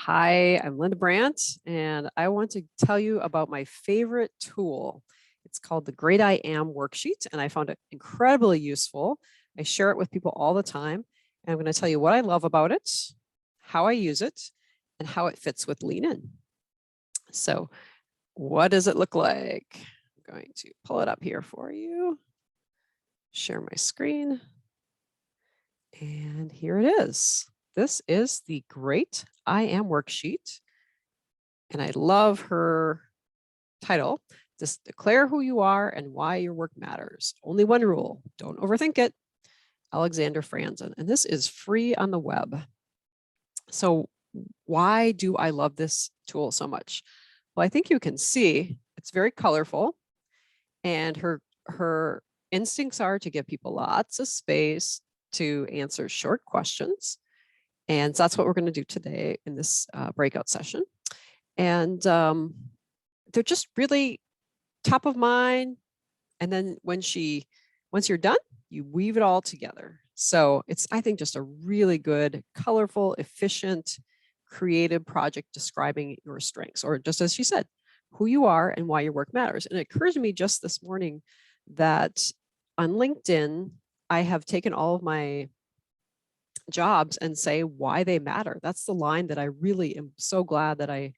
Hi, I'm Linda Brandt, and I want to tell you about my favorite tool. It's called the Great I Am Worksheet, and I found it incredibly useful. I share it with people all the time, and I'm going to tell you what I love about it, how I use it, and how it fits with Lean In. So what does it look like? I'm going to pull it up here for you, share my screen, and here it is. This is the Great I Am Worksheet. And I love her title. Just declare who you are and why your work matters. Only one rule, don't overthink it. Alexandra Franzen. And this is free on the web. So why do I love this tool so much? Well, I think you can see it's very colorful, and her instincts are to give people lots of space to answer short questions. And so that's what we're going to do today in this breakout session. And they're just really top of mind. And then once you're done, you weave it all together. So it's, I think, just a really good, colorful, efficient, creative project describing your strengths, or just as she said, who you are and why your work matters. And it occurred to me just this morning that on LinkedIn, I have taken all of my jobs and say why they matter. That's the line that I really am so glad that I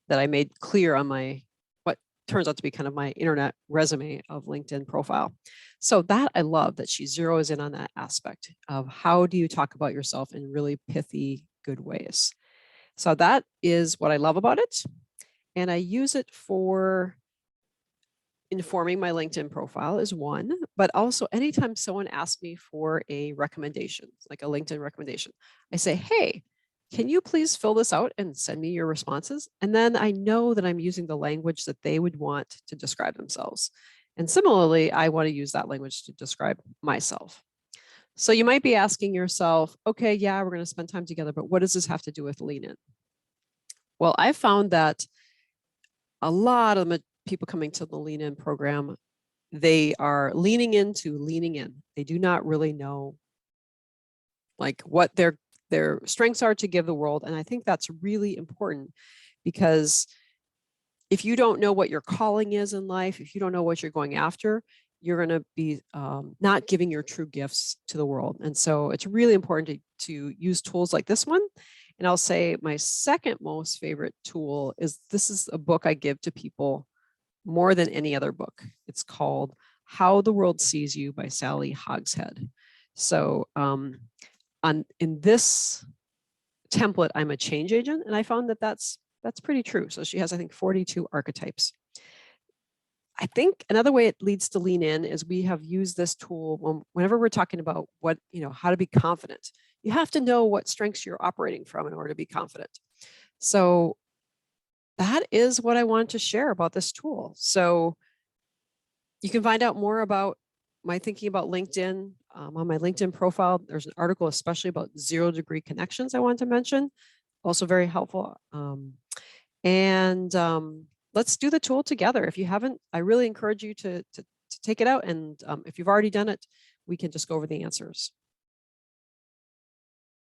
made clear on my, what turns out to be kind of my internet resume of LinkedIn profile. So that I love that she zeroes in on that aspect of how do you talk about yourself in really pithy, good ways. So that is what I love about it. And I use it for informing my LinkedIn profile is one, but also anytime someone asks me for a recommendation, like a LinkedIn recommendation, I say, hey, can you please fill this out and send me your responses? And then I know that I'm using the language that they would want to describe themselves. And similarly, I want to use that language to describe myself. So you might be asking yourself, okay, yeah, we're going to spend time together, but what does this have to do with Lean In? Well, I found that a lot of people coming to the Lean In program, they are leaning into leaning in. They do not really know like what their strengths are to give the world. And I think that's really important, because if you don't know what your calling is in life, if you don't know what you're going after, you're going to be not giving your true gifts to the world. And so it's really important to use tools like this one. And I'll say my second most favorite tool is, this is a book I give to people more than any other book. It's called How the World Sees You by Sally Hogshead. So in this template, I'm a change agent, and I found that that's pretty true. So she has, I think, 42 archetypes. I think another way it leads to Lean In is we have used this tool whenever we're talking about how to be confident. You have to know what strengths you're operating from in order to be confident. So that is what I wanted to share about this tool. So you can find out more about my thinking about LinkedIn on my LinkedIn profile. There's an article especially about 0-degree connections I wanted to mention, also very helpful. Let's do the tool together. If you haven't, I really encourage you to take it out. And if you've already done it, we can just go over the answers.